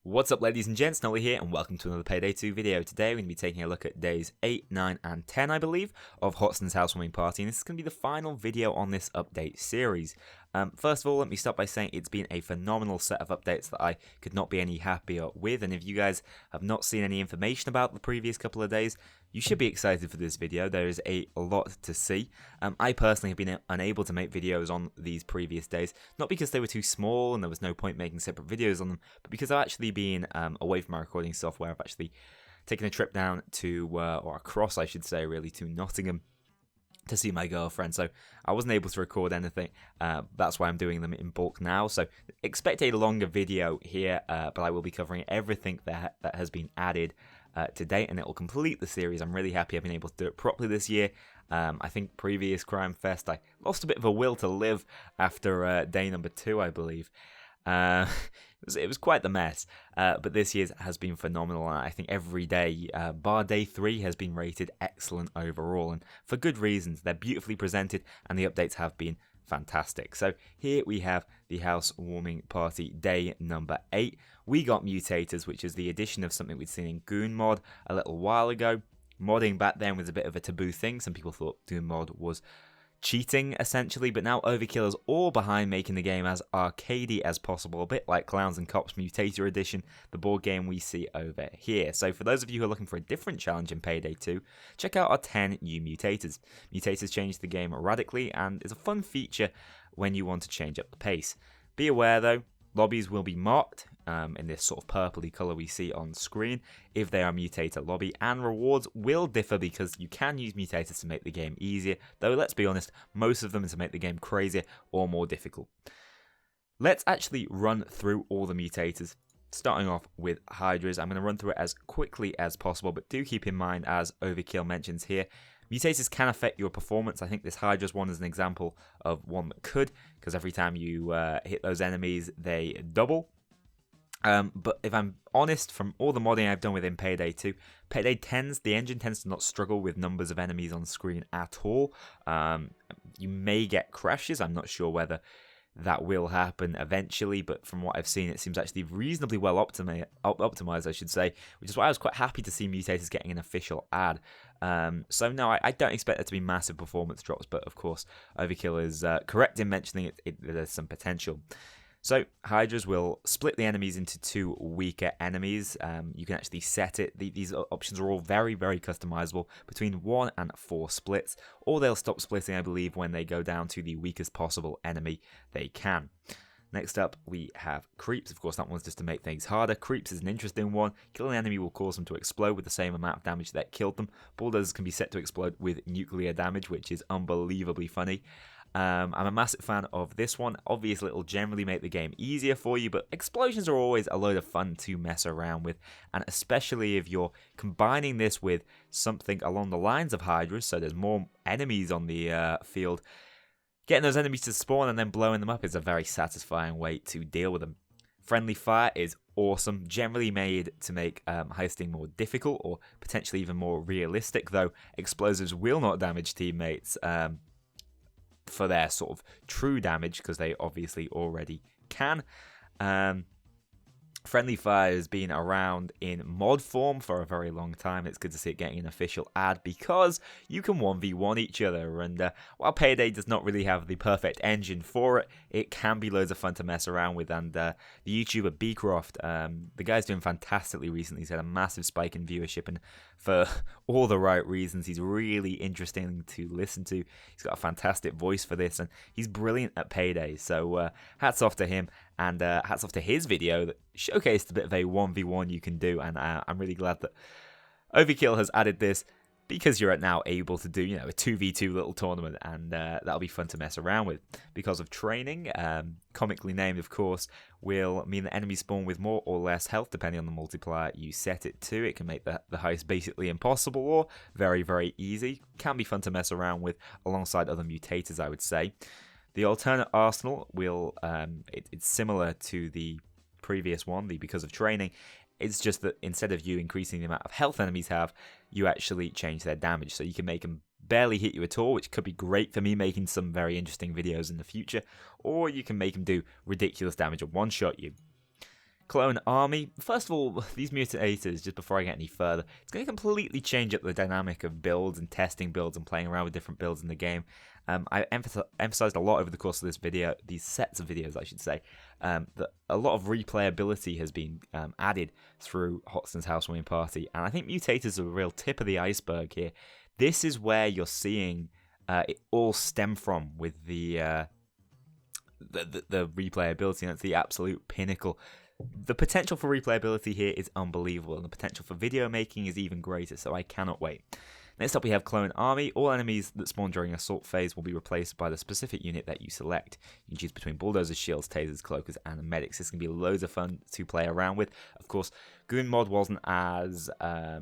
What's up, ladies and gents, Nolly here, and welcome to another Payday 2 video. Today we're going to be taking a look at days 8, 9, and 10, I believe, of Hotson's Housewarming Party, and this is going to be the final video on this update series. First of all, let me start by saying it's been a phenomenal set of updates that I could not be any happier with, and if you guys have not seen any information about the previous couple of days, you should be excited for this video. There is a lot to see. I personally have been unable to make videos on these previous days, not because they were too small and there was no point making separate videos on them, but because I've actually been away from my recording software. I've actually taken a trip down to, or across I should say really, to Nottingham to see my girlfriend, so I wasn't able to record anything. That's why I'm doing them in bulk now, so expect a longer video here, but I will be covering everything that has been added to date, and it will complete the series. I'm really happy I've been able to do it properly this year. I think previous Crime Fest I lost a bit of a will to live after day number 2, I believe. It was quite the mess, but this year's has been phenomenal, and I think every day, bar day 3, has been rated excellent overall, and for good reasons. They're beautifully presented, and the updates have been fantastic. So here we have the Housewarming Party day number 8. We got Mutators, which is the addition of something we'd seen in Goon Mod a little while ago. Modding back then was a bit of a taboo thing. Some people thought Goon Mod was cheating, essentially, but now Overkill is all behind making the game as arcadey as possible, a bit like Clowns and Cops Mutator Edition, the board game we see over here. So for those of you who are looking for a different challenge in Payday 2, check out our 10 new Mutators. Mutators change the game radically and is a fun feature when you want to change up the pace. Be aware though, lobbies will be marked in this sort of purpley colour we see on screen if they are mutator lobby, and rewards will differ because you can use mutators to make the game easier, though let's be honest, most of them is to make the game crazier or more difficult. Let's actually run through all the mutators, starting off with Hydras. I'm going to run through it as quickly as possible, but do keep in mind, as Overkill mentions here, mutators can affect your performance. I think this Hydras one is an example of one that could, because every time you hit those enemies, they double. But if I'm honest, from all the modding I've done within Payday 2, Payday the engine tends to not struggle with numbers of enemies on screen at all. You may get crashes. I'm not sure whether that will happen eventually, but from what I've seen, it seems actually reasonably well optimized, I should say, which is why I was quite happy to see Mutators getting an official ad. So no, I don't expect there to be massive performance drops, but of course, Overkill is correct in mentioning there's some potential. So Hydras will split the enemies into 2 weaker enemies. You can actually set it. These options are all very, very customizable, between 1 and 4 splits, or they'll stop splitting, I believe, when they go down to the weakest possible enemy they can. Next up, we have Creeps. Of course, that one's just to make things harder. Creeps is an interesting one. Killing an enemy will cause them to explode with the same amount of damage that killed them. Bulldozers can be set to explode with nuclear damage, which is unbelievably funny. I'm a massive fan of this one. Obviously, it'll generally make the game easier for you, but explosions are always a load of fun to mess around with, and especially if you're combining this with something along the lines of Hydras, so there's more enemies on the field. Getting those enemies to spawn and then blowing them up is a very satisfying way to deal with them. Friendly Fire is awesome, generally made to make heisting more difficult or potentially even more realistic, though explosives will not damage teammates for their sort of true damage, because they obviously already can. Friendly Fire has been around in mod form for a very long time. It's good to see it getting an official ad because you can 1v1 each other, and while Payday does not really have the perfect engine for it, it can be loads of fun to mess around with. And the YouTuber Beecroft, the guy's doing fantastically recently. He's had a massive spike in viewership, and for all the right reasons. He's really interesting to listen to. He's got a fantastic voice for this, and he's brilliant at Payday. So hats off to him, and hats off to his video that showcased a bit of a 1v1 you can do, and I'm really glad that Overkill has added this, because you're now able to do, a 2v2 little tournament, and that'll be fun to mess around with. Because of training, comically named, of course, will mean that enemies spawn with more or less health, depending on the multiplier you set it to. It can make the heist basically impossible or very, very easy. Can be fun to mess around with alongside other mutators, I would say. The alternate arsenal will, it's similar to the previous one, the because of training. It's just that instead of you increasing the amount of health enemies have, you actually change their damage. So you can make them barely hit you at all, which could be great for me making some very interesting videos in the future. Or you can make them do ridiculous damage and one-shot you. Clone Army. First of all, these Mutators, just before I get any further, it's going to completely change up the dynamic of builds and testing builds and playing around with different builds in the game. I emphasized a lot over the course of this video, these sets of videos I should say, that a lot of replayability has been added through Hoxton's Housewarming Party, and I think Mutators are a real tip of the iceberg here. This is where you're seeing it all stem from with the replayability, and it's the absolute pinnacle. The potential for replayability here is unbelievable, and the potential for video making is even greater, so I cannot wait. Next up we have Clone Army. All enemies that spawn during assault phase will be replaced by the specific unit that you select. You can choose between bulldozers, shields, tasers, cloakers, and medics. This can be loads of fun to play around with. Of course, Goon mod wasn't as, I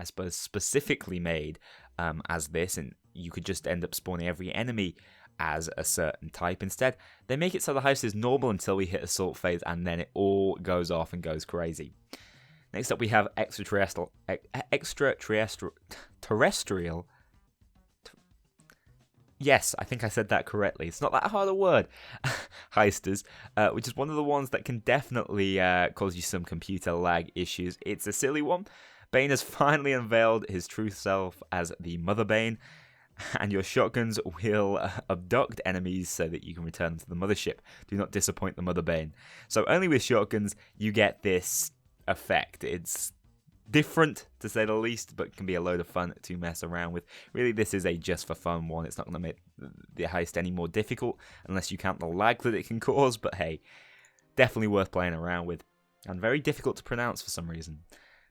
suppose, specifically made as this, and you could just end up spawning every enemy as a certain type. Instead, they make it so the heist is normal until we hit assault phase, and then it all goes off and goes crazy. Next up we have extraterrestrial. Yes, I think I said that correctly. It's not that hard a word. Heisters, which is one of the ones that can definitely cause you some computer lag issues. It's a silly one. Bane has finally unveiled his true self as the Mother Bane, and your shotguns will abduct enemies so that you can return them to the mothership. Do not disappoint the Mother Bane. So only with shotguns you get this effect. It's different to say the least, but can be a load of fun to mess around with. Really, this is a just for fun one. It's not going to make the heist any more difficult unless you count the lag that it can cause, but hey, definitely worth playing around with, and very difficult to pronounce for some reason.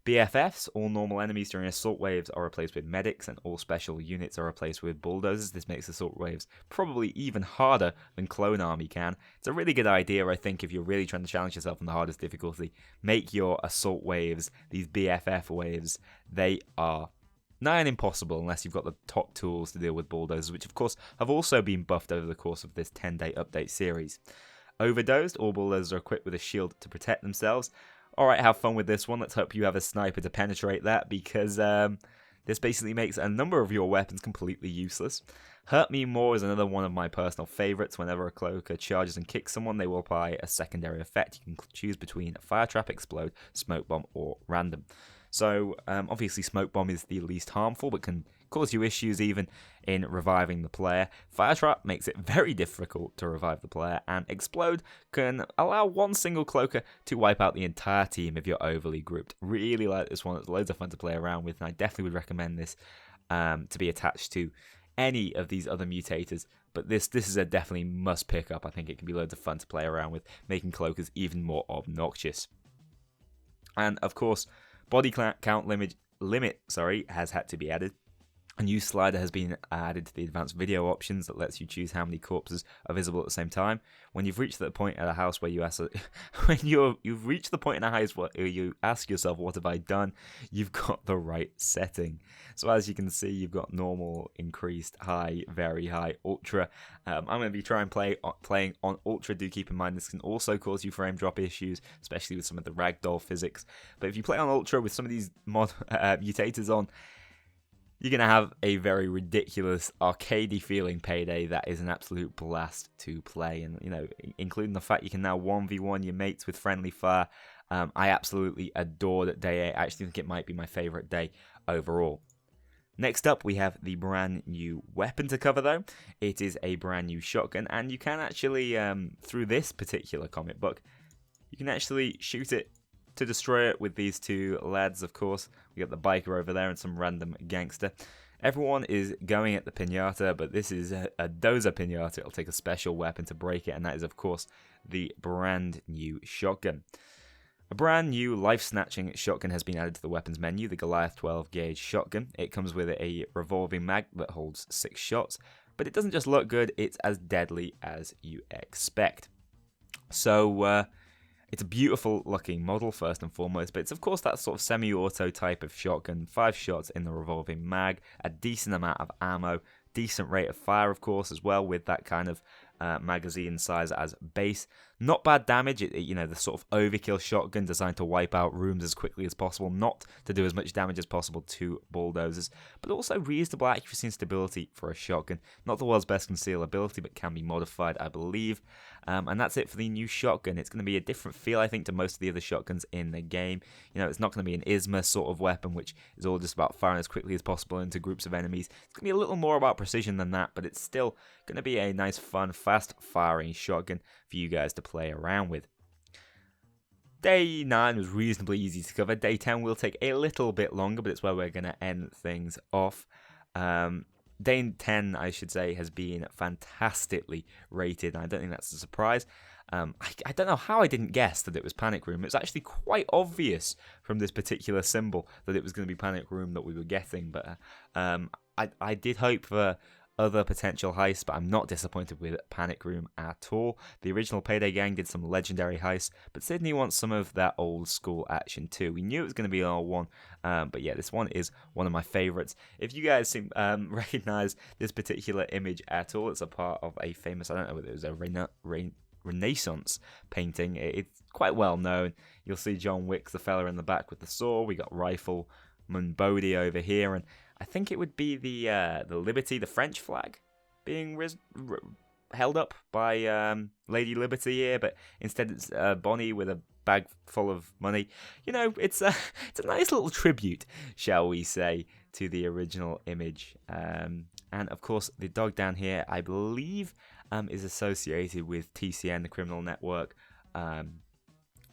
BFFs, all normal enemies during assault waves are replaced with medics, and all special units are replaced with bulldozers. This makes assault waves probably even harder than Clone Army can. It's a really good idea, I think, if you're really trying to challenge yourself on the hardest difficulty. Make your assault waves, these BFF waves, they are nigh on impossible unless you've got the top tools to deal with bulldozers, which of course have also been buffed over the course of this 10-day update series. Overdosed, all bulldozers are equipped with a shield to protect themselves. Alright, have fun with this one. Let's hope you have a sniper to penetrate that, because this basically makes a number of your weapons completely useless. Hurt Me More is another one of my personal favourites. Whenever a cloaker charges and kicks someone, they will apply a secondary effect. You can choose between Fire Trap, Explode, Smoke Bomb, or Random. So, obviously Smoke Bomb is the least harmful, but can cause you issues even in reviving the player. Fire Trap makes it very difficult to revive the player, and Explode can allow one single cloaker to wipe out the entire team if you're overly grouped. Really like this one. It's loads of fun to play around with, and I definitely would recommend this to be attached to any of these other mutators. But this is a definitely must pick up. I think it can be loads of fun to play around with, making cloakers even more obnoxious. And of course, body count limit has had to be added. A new slider has been added to the advanced video options that lets you choose how many corpses are visible at the same time. When you've reached that point at a house where you've reached the point in a house where you ask yourself, what have I done? You've got the right setting. So as you can see, you've got normal, increased, high, very high, ultra. I'm going to be playing on ultra. Do keep in mind this can also cause you frame drop issues, especially with some of the ragdoll physics. But if you play on ultra with some of these mutators on, you're going to have a very ridiculous, arcadey feeling Payday that is an absolute blast to play. And, you know, including the fact you can now 1v1 your mates with friendly fire. I absolutely adored day 8. I actually think it might be my favourite day overall. Next up, we have the brand new weapon to cover, though. It is a brand new shotgun, and you can actually, through this particular comic book, you can actually shoot it to destroy it with these two lads, of course. We got the biker over there and some random gangster. Everyone is going at the pinata, but this is a dozer pinata. It'll take a special weapon to break it, and that is, of course, the brand new shotgun. A brand new life-snatching shotgun has been added to the weapons menu, the Goliath 12-gauge shotgun. It comes with a revolving mag that holds 6 shots, but it doesn't just look good, it's as deadly as you expect. So, it's a beautiful looking model first and foremost, but it's of course that sort of semi-auto type of shotgun. 5 shots in the revolving mag, a decent amount of ammo, decent rate of fire of course as well, with that kind of magazine size as base. Not bad damage, the sort of overkill shotgun designed to wipe out rooms as quickly as possible, not to do as much damage as possible to bulldozers, but also reasonable accuracy and stability for a shotgun. Not the world's best conceal ability, but can be modified, I believe. And that's it for the new shotgun. It's going to be a different feel, I think, to most of the other shotguns in the game. It's not going to be an ISMA sort of weapon, which is all just about firing as quickly as possible into groups of enemies. It's going to be a little more about precision than that, but it's still going to be a nice, fun, fast-firing shotgun for you guys to play around with. Day 9 was reasonably easy to cover. Day 10 will take a little bit longer, but it's where we're going to end things off. Day 10, I should say, has been fantastically rated, and I don't think that's a surprise. I don't know how I didn't guess that it was Panic Room. It was actually quite obvious from this particular symbol that it was going to be Panic Room that we were getting, but I did hope for other potential heists, but I'm not disappointed with Panic Room at all. The original Payday gang did some legendary heists, but Sydney wants some of that old school action too. We knew it was going to be R1, but yeah, this one is one of my favorites. If you guys recognize this particular image at all, it's a part of a famous, I don't know whether it was a Renaissance painting. It's quite well known. You'll see John Wick's the fella in the back with the sword. We got Rifleman Bodie over here, and I think it would be the Liberty, the French flag, being held up by Lady Liberty here, but instead it's Bonnie with a bag full of money. It's a nice little tribute, shall we say, to the original image. And of course, the dog down here, I believe, is associated with TCN, the criminal network. I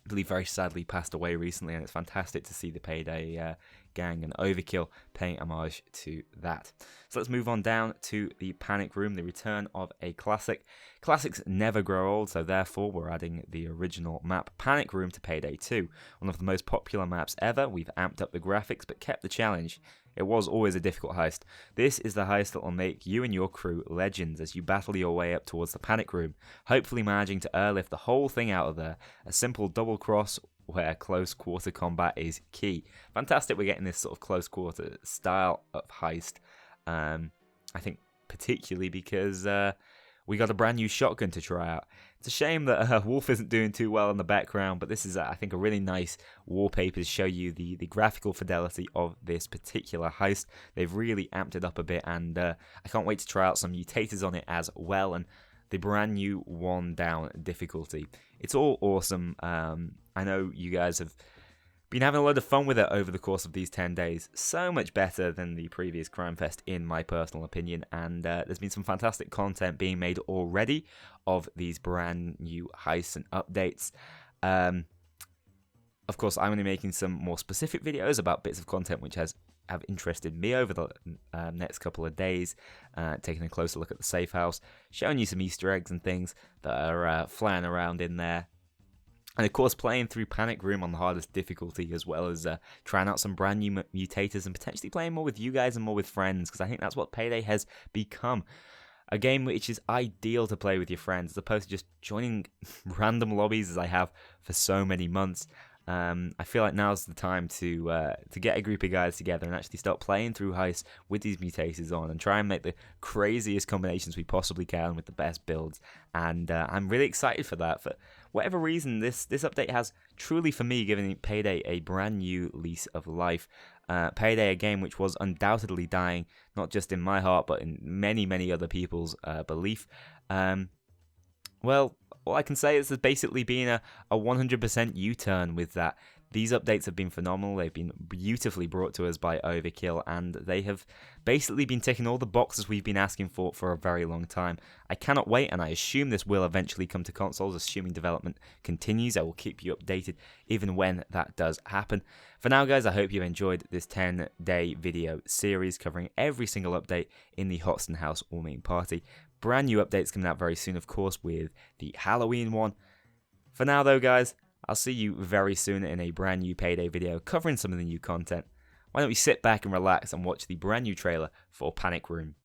believe very sadly passed away recently, and it's fantastic to see the Payday gang and Overkill paying homage to that. So let's move on down to the Panic Room, the return of a classic. Classics never grow old, so therefore we're adding the original map Panic Room to Payday 2. One of the most popular maps ever. We've amped up the graphics but kept the challenge. It was always a difficult heist. This is the heist that will make you and your crew legends as you battle your way up towards the Panic Room, hopefully managing to airlift the whole thing out of there. A simple double cross where close quarter combat is key. Fantastic we're getting this sort of close quarter style of heist. I think particularly because we got a brand new shotgun to try out. It's a shame that Wolf isn't doing too well in the background, but this is, I think, a really nice wallpaper to show you the graphical fidelity of this particular heist. They've really amped it up a bit, and I can't wait to try out some mutators on it as well, and the brand new 1 down difficulty. It's all awesome. I know you guys have been having a lot of fun with it over the course of these 10 days. So much better than the previous Crime Fest, in my personal opinion. And there's been some fantastic content being made already of these brand new heists and updates. Of course, I'm going to be making some more specific videos about bits of content which have interested me over the next couple of days, taking a closer look at the safe house, showing you some Easter eggs and things that are flying around in there. And of course, playing through Panic Room on the hardest difficulty, as well as trying out some brand new mutators and potentially playing more with you guys and more with friends, because I think that's what Payday has become. A game which is ideal to play with your friends, as opposed to just joining random lobbies as I have for so many months. I feel like now's the time to get a group of guys together and actually start playing through heists with these mutators on and try and make the craziest combinations we possibly can with the best builds. And I'm really excited for that. For whatever reason, this update has truly, for me, given Payday a brand new lease of life. Payday, a game which was undoubtedly dying, not just in my heart, but in many, many other people's belief. Well, all I can say is there's basically been a 100% U-turn with that. These updates have been phenomenal. They've been beautifully brought to us by Overkill, and they have basically been ticking all the boxes we've been asking for a very long time. I cannot wait, and I assume this will eventually come to consoles, assuming development continues. I will keep you updated even when that does happen. For now, guys, I hope you've enjoyed this 10-day video series covering every single update in the Hoxton Housewarming Party. Brand new updates coming out very soon, of course, with the Halloween one. For now, though, guys, I'll see you very soon in a brand new Payday video covering some of the new content. Why don't we sit back and relax and watch the brand new trailer for Panic Room.